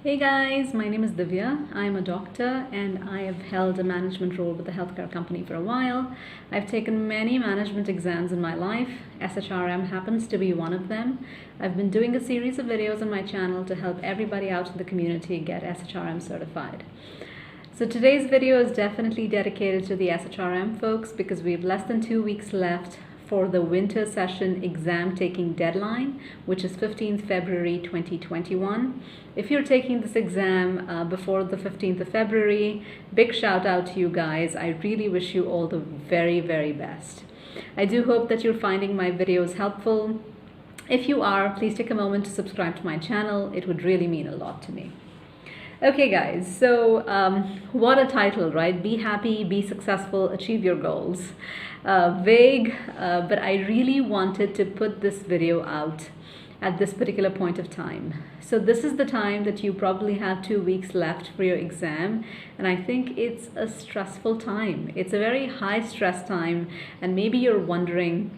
Hey guys, my name is Divya. I'm a doctor and I have held a management role with a healthcare company for a while. I've taken many management exams in my life. SHRM happens to be one of them. I've been doing a series of videos on my channel to help everybody out in the community get SHRM certified. So today's video is definitely dedicated to the SHRM folks because we have less than 2 weeks left for the winter session exam taking deadline, which is 15th February 2021. If you're taking this exam before the 15th of February, big shout out to you guys. I really wish you all the very, very best. I do hope that you're finding my videos helpful. If you are, please take a moment to subscribe to my channel. It would really mean a lot to me. Okay guys, so what a title, right? Be happy, be successful, achieve your goals. Vague, but I really wanted to put this video out at this particular point of time. So this is the time that you probably have 2 weeks left for your exam, and I think it's a stressful time. It's a very high stress time, and maybe you're wondering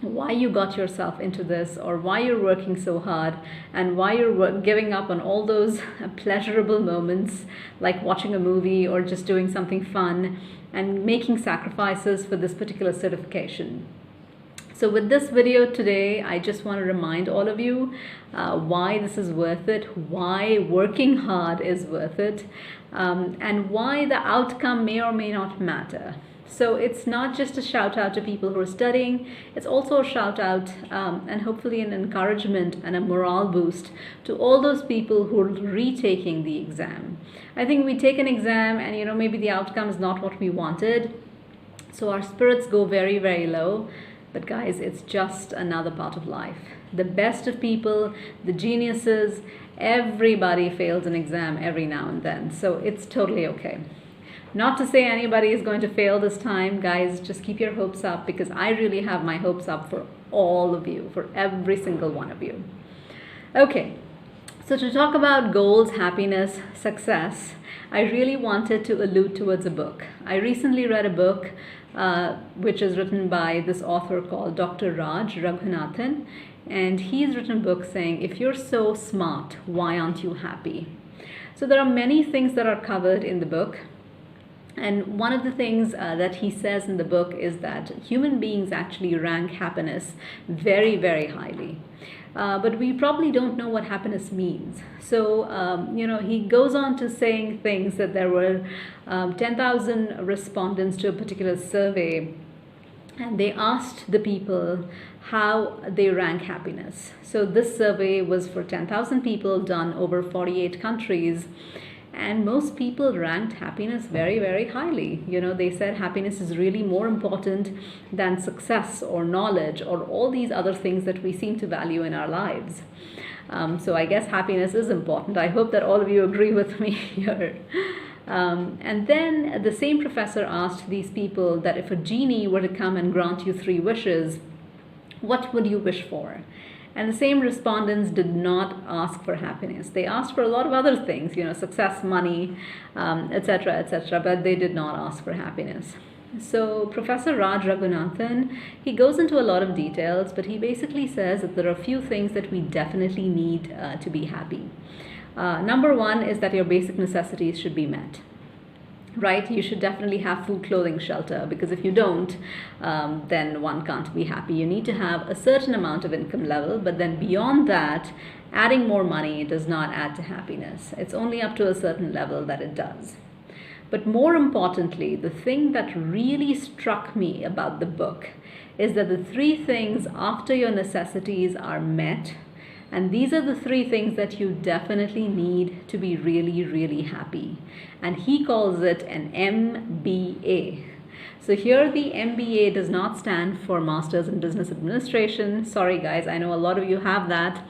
why you got yourself into this, or why you're working so hard, and why you're giving up on all those pleasurable moments like watching a movie or just doing something fun and making sacrifices for this particular certification. So with this video today, I just want to remind all of you why this is worth it, why working hard is worth it, and why the outcome may or may not matter. So it's not just a shout out to people who are studying, it's also a shout out and hopefully an encouragement and a morale boost to all those people who are retaking the exam. I think we take an exam and maybe the outcome is not what we wanted. So our spirits go very, very low. But guys, it's just another part of life. The best of people, the geniuses, everybody fails an exam every now and then. So it's totally okay. Not to say anybody is going to fail this time, guys, just keep your hopes up because I really have my hopes up for all of you, for every single one of you. Okay, so to talk about goals, happiness, success, I really wanted to allude towards a book. I recently read a book which is written by this author called Dr. Raj Raghunathan, and he's written a book saying, if you're so smart, why aren't you happy? So there are many things that are covered in the book. And one of the things that he says in the book is that human beings actually rank happiness very, very highly. But we probably don't know what happiness means. So, he goes on to saying things that there were 10,000 respondents to a particular survey, and they asked the people how they rank happiness. So this survey was for 10,000 people done over 48 countries. And most people ranked happiness very, very highly. They said happiness is really more important than success or knowledge or all these other things that we seem to value in our lives. So I guess happiness is important. I hope that all of you agree with me here. And then the same professor asked these people that if a genie were to come and grant you 3 wishes, what would you wish for? And the same respondents did not ask for happiness. They asked for a lot of other things, success, money, etc., etc., but they did not ask for happiness. So Professor Raj Raghunathan, he goes into a lot of details, but he basically says that there are a few things that we definitely need to be happy. Number 1 is that your basic necessities should be met. Right? You should definitely have food, clothing, shelter, because if you don't, then one can't be happy. You need to have a certain amount of income level, but then beyond that, adding more money does not add to happiness. It's only up to a certain level that it does. But more importantly, the thing that really struck me about the book is that the 3 things after your necessities are met, and these are the 3 things that you definitely need to be really, really happy. And he calls it an MBA. So here the MBA does not stand for Masters in Business Administration. Sorry guys, I know a lot of you have that.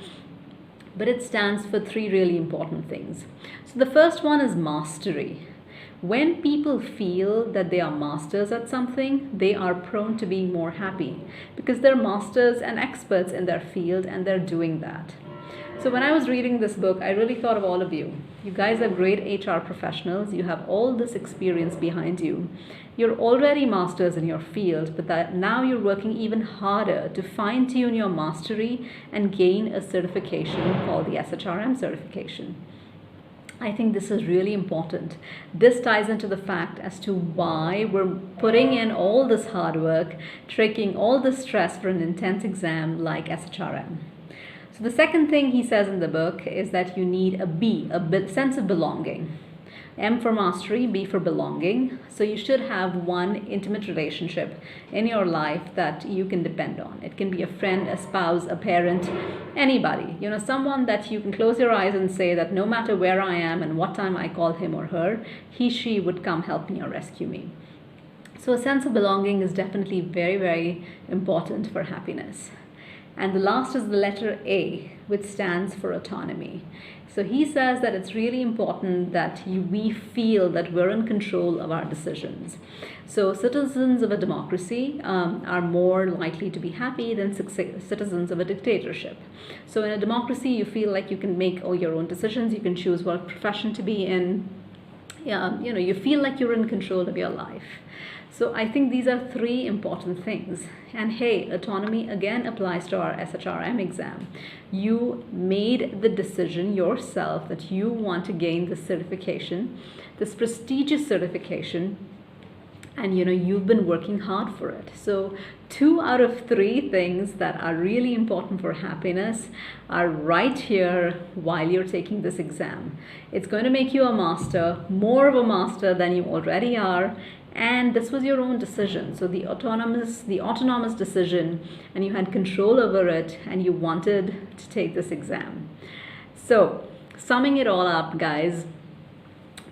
But it stands for 3 really important things. So the first one is mastery. When people feel that they are masters at something, they are prone to being more happy because they're masters and experts in their field and they're doing that. So when I was reading this book, I really thought of all of you. You guys are great HR professionals. You have all this experience behind you. You're already masters in your field, but that now you're working even harder to fine-tune your mastery and gain a certification called the SHRM certification. I think this is really important. This ties into the fact as to why we're putting in all this hard work, taking all this stress for an intense exam like SHRM. So the second thing he says in the book is that you need a sense of belonging. M for mastery, B for belonging. So you should have one intimate relationship in your life that you can depend on. It can be a friend, a spouse, a parent, anybody. Someone that you can close your eyes and say that no matter where I am and what time I call him or her, he, she would come help me or rescue me. So a sense of belonging is definitely very, very important for happiness. And the last is the letter A, which stands for autonomy. So he says that it's really important that we feel that we're in control of our decisions. So citizens of a democracy are more likely to be happy than citizens of a dictatorship. So in a democracy, you feel like you can make all your own decisions. You can choose what profession to be in. You feel like you're in control of your life. So I think these are three important things. And hey, autonomy again applies to our SHRM exam. You made the decision yourself that you want to gain this certification, this prestigious certification, and you've been working hard for it. So 2 out of 3 things that are really important for happiness are right here while you're taking this exam. It's going to make you a master, more of a master than you already are. And this was your own decision. So the autonomous decision, and you had control over it, and you wanted to take this exam. So summing it all up, guys,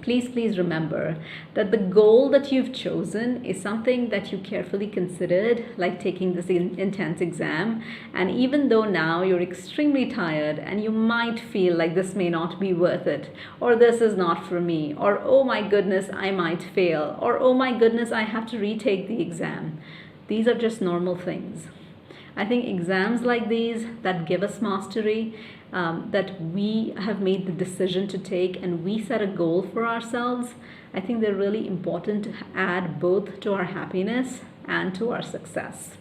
please remember that the goal that you've chosen is something that you carefully considered, like taking this intense exam. And even though now you're extremely tired and you might feel like this may not be worth it, or this is not for me, or oh my goodness, I might fail, or oh my goodness, I have to retake the exam. These are just normal things. I think exams like these that give us mastery, that we have made the decision to take and we set a goal for ourselves, I think they're really important to add both to our happiness and to our success.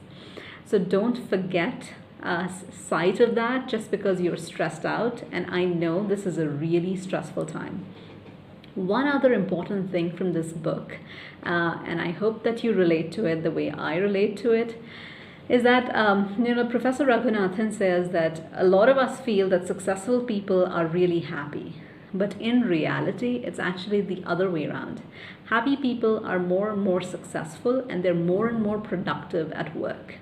So don't forget sight of that just because you're stressed out, and I know this is a really stressful time. One other important thing from this book, and I hope that you relate to it the way I relate to it, is that Professor Raghunathan says that a lot of us feel that successful people are really happy. But in reality, it's actually the other way around. Happy people are more and more successful, and they're more and more productive at work.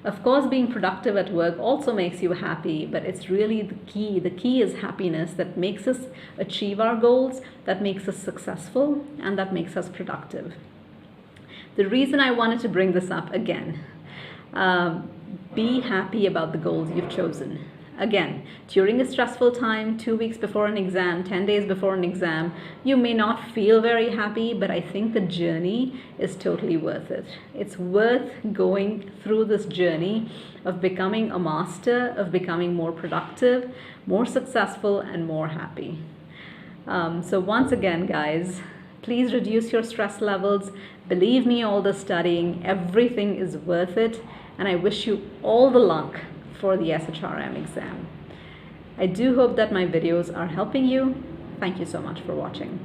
Of course, being productive at work also makes you happy, but it's really the key. The key is happiness that makes us achieve our goals, that makes us successful, and that makes us productive. The reason I wanted to bring this up again, be happy about the goals you've chosen. Again, during a stressful time, 2 weeks before an exam, 10 days before an exam, you may not feel very happy, but I think the journey is totally worth it. It's worth going through this journey of becoming a master, of becoming more productive, more successful, and more happy. So once again, guys, please reduce your stress levels. Believe me, all the studying, everything is worth it. And I wish you all the luck for the SHRM exam. I do hope that my videos are helping you. Thank you so much for watching.